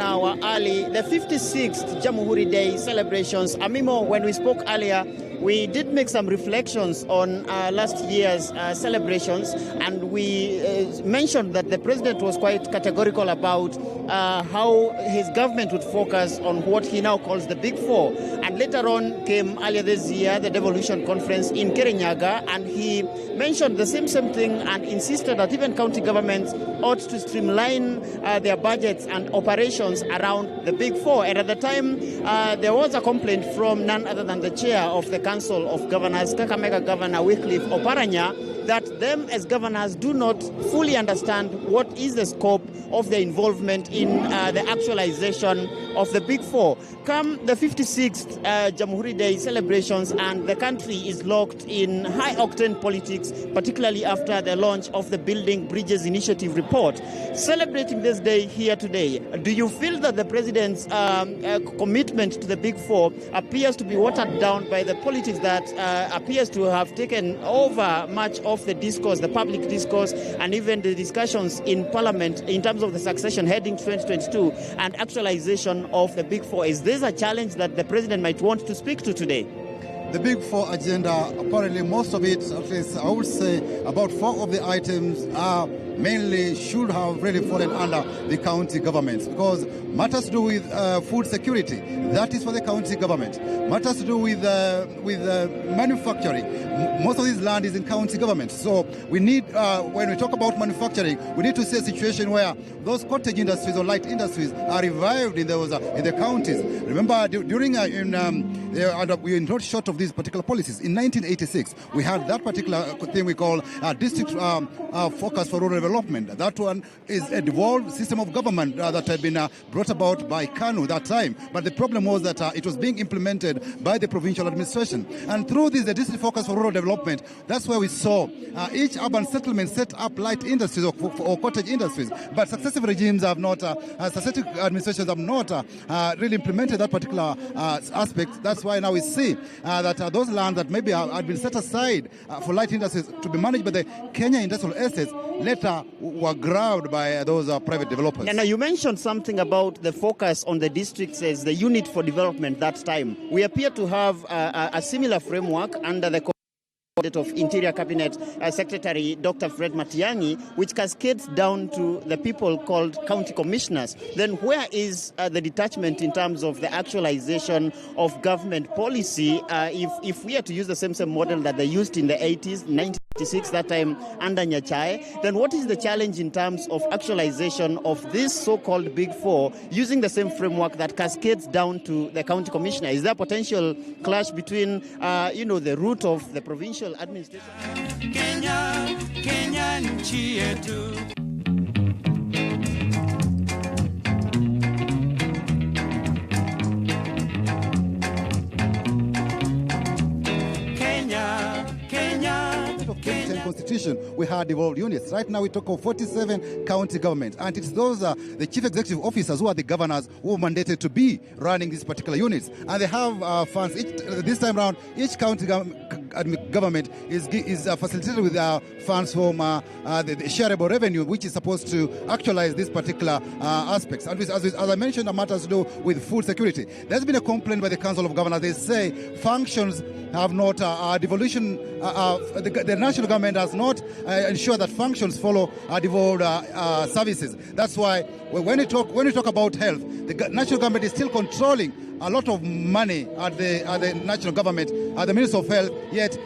hour early, the 56th Jamhuri Day celebrations. Amimo, when we spoke earlier, we did make some reflections on last year's celebrations, and we mentioned that the president was quite categorical about how his government would focus on what he now calls the Big Four. And later on came earlier this year the devolution conference in Kirinyaga, and he mentioned the same thing and insisted that even county governments ought to streamline their budgets and operations around the Big Four. And at the time, there was a complaint from none other than the chair of the Council of Governors, Kakamega Governor Wycliffe Oparanya, that them as governors do not fully understand what is the scope of their involvement in the actualization of the Big Four. Come the 56th Jamhuri Day celebrations, and the country is locked in high-octane politics, particularly after the launch of the Building Bridges Initiative report. Celebrating this day here today, do you feel that the president's commitment to the Big Four appears to be watered down by the politics that appears to have taken over much of the discourse, the public discourse, and even the discussions in Parliament in terms of the succession heading 2022 and actualization of the Big Four? Is this a challenge that the president might want to speak to today? The Big Four agenda, apparently most of it, at least I would say about 4 of the items are mainly should have really fallen under the county governments, because matters to do with food security, that is for the county government. Matters to do with manufacturing, most of this land is in county government. So we need, when we talk about manufacturing, we need to see a situation where those cottage industries or light industries are revived in the counties. Remember, during we are not short of these particular policies. In 1986, we had that particular thing we call district focus for rural development. That one is a devolved system of government that had been brought about by KANU that time. But the problem was that it was being implemented by the provincial administration. And through this, the district focus for rural development, that's where we saw each urban settlement set up light industries or cottage industries. But successive regimes have not, successive administrations have not really implemented that particular aspect. That's why now we see that those lands that maybe had been set aside for light industries to be managed by the Kenya Industrial Estates later were grabbed by those private developers. Now, you mentioned something about the focus on the districts as the unit for development that time. We appear to have a similar framework under the of Interior Cabinet Secretary Dr. Fred Matiang'i, which cascades down to the people called county commissioners. Then where is the detachment in terms of the actualization of government policy if we are to use the same model that they used in the 80s, 1996, that time under Nyachae? Then what is the challenge in terms of actualization of this so-called Big Four using the same framework that cascades down to the county commissioner? Is there a potential clash between, the root of the provincial administration? Kenya nchi yetu. Constitution, we had devolved units. Right now we talk of 47 county governments, and it's those the chief executive officers who are the governors who are mandated to be running these particular units, and they have funds. This time around, each county government is facilitated with funds from the shareable revenue, which is supposed to actualize these particular aspects. And as I mentioned, the matters to do with food security. There's been a complaint by the Council of Governors. They say functions have not devolution. The national government has not ensured that functions follow devolved services. That's why when you talk about health, the national government is still controlling a lot of money at the national government, at the Ministry of Health, yet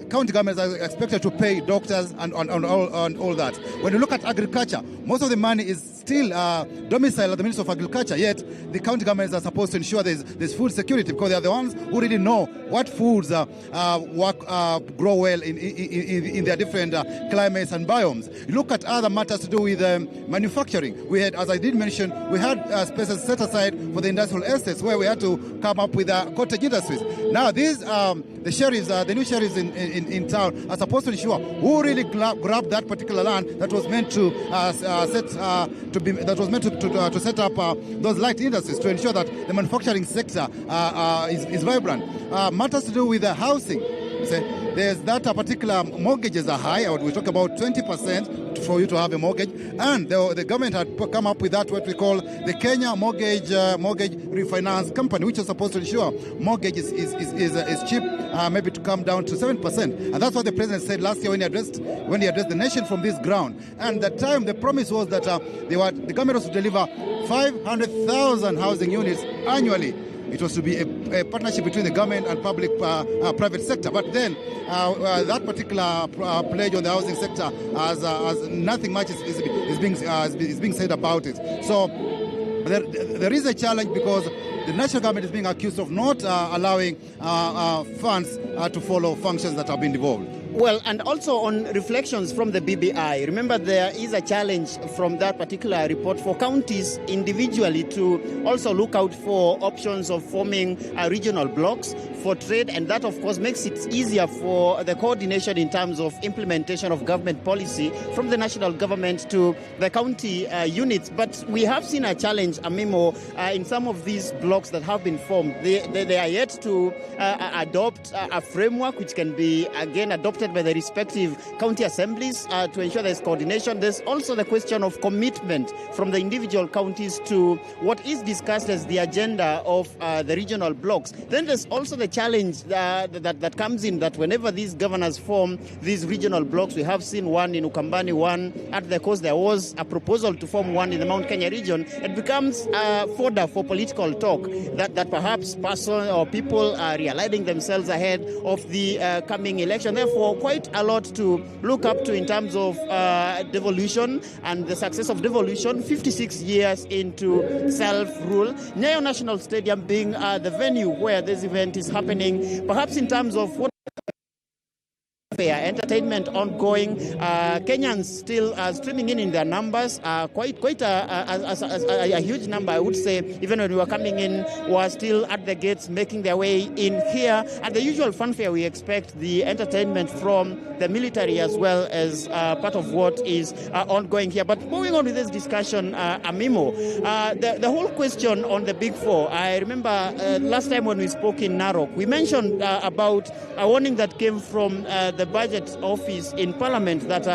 county governments are expected to pay doctors and all that. When you look at agriculture, most of the money is still domiciled at the Ministry of Agriculture, yet the county governments are supposed to ensure there's food security, because they are the ones who really know what foods grow well in their different climates and biomes. You look at other matters to do with manufacturing. We had, as I did mention, we had spaces set aside for the industrial estates where we had to come up with cottage industries. Now these the sheriffs, the new sheriffs in town are supposed to ensure who really grabbed that particular land that was meant to set up those light industries to ensure that the manufacturing sector is vibrant. Matters to do with housing. say. There's that particular mortgages are high. We talk about 20% for you to have a mortgage. And the government had come up with that, what we call the Kenya Mortgage Refinance Company, which is supposed to ensure mortgage is cheap, maybe to come down to 7%. And that's what the president said last year when he addressed the nation from this ground. And at the time, the promise was that the government was to deliver 500,000 housing units annually. It was to be a partnership between the government and private sector. But then that particular pledge on the housing sector, as nothing much is being said about it. So there is a challenge because the national government is being accused of not allowing funds to follow functions that have been devolved. Well, and also on reflections from the BBI, remember there is a challenge from that particular report for counties individually to also look out for options of forming regional blocks for trade, and that of course makes it easier for the coordination in terms of implementation of government policy from the national government to the county units. But we have seen a challenge, Amimo, in some of these blocks that have been formed. They are yet to adopt a framework which can be again adopted by the respective county assemblies to ensure there's coordination. There's also the question of commitment from the individual counties to what is discussed as the agenda of the regional blocks. Then there's also the challenge that comes in that whenever these governors form these regional blocks, we have seen one in Ukambani, one at the coast. There was a proposal to form one in the Mount Kenya region. It becomes fodder for political talk that perhaps person or people are realigning themselves ahead of the coming election. Therefore, quite a lot to look up to in terms of devolution and the success of devolution 56 years into self-rule. Nyayo National Stadium being the venue where this event is happening, perhaps in terms of what entertainment ongoing, Kenyans still streaming in their numbers, quite a huge number, I would say. Even when we were coming in, were still at the gates making their way in here. And the usual fanfare we expect, the entertainment from the military as well as part of what is ongoing here. But moving on with this discussion, Amimo, the whole question on the Big Four. I remember last time when we spoke in Narok, we mentioned about a warning that came from the budget office in Parliament that